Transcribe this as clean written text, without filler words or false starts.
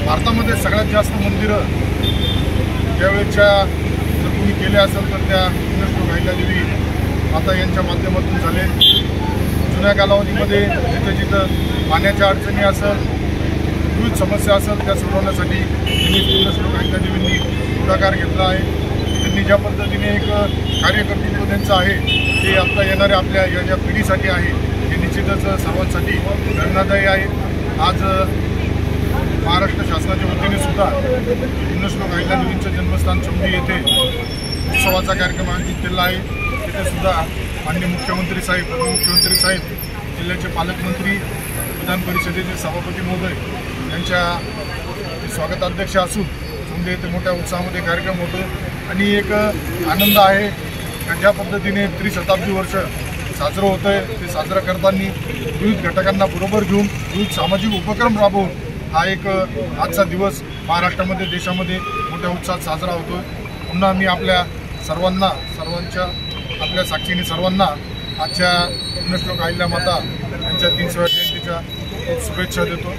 भारतामध्ये सगळ्यात जास्त मंदिरं त्यावेळेच्या जर कोणी केले असेल तर त्या पुण्यश्लोक अहिल्यादेवी माता यांच्या माध्यमातून झाले। जुन्या कालावधीमध्ये जिथं पाण्याच्या अडचणी असेल, विविध समस्या असेल त्या सोडवण्यासाठी पुण्यश्लोक अहिल्यादेवींनी पुढाकार घेतला आहे। त्यांनी ज्या पद्धतीने एक कार्यकर्तृत्व त्यांचं आहे ते आता येणाऱ्या आपल्या या ज्या पिढीसाठी आहे हे निश्चितच सर्वांसाठी प्रेरणादायी आहे। आज महाराष्ट्र शासनाच्या वतीने सुद्धा पुण्यश्लोक अहिल्यादेवींचं जन्मस्थान चमडी येथे उत्सवाचा कार्यक्रम आयोजित केला आहे। तिथे सुद्धा माननीय मुख्यमंत्री साहेब, उपमुख्यमंत्री साहेब, जिल्ह्याचे पालकमंत्री, विधान परिषदेचे सभापती महोदय यांच्या स्वागताध्यक्ष असून चमडी येथे मोठ्या उत्साहामध्ये कार्यक्रम होतो आणि एक आनंद आहे ज्या पद्धतीने त्रिशताब्दी वर्ष साजरं होतं आहे ते साजरं करताना विविध घटकांना बरोबर घेऊन विविध सामाजिक उपक्रम राबवून हा एक आजचा दिवस महाराष्ट्रामध्ये, देशामध्ये मोठ्या उत्साहात साजरा होतो आहे। पुन्हा मी आपल्या सर्वांच्या आपल्या साक्षीने सर्वांना आजच्या पुण्यश्लोक अहिल्यामाता यांच्या 300व्या जयंतीच्या शुभेच्छा देतो।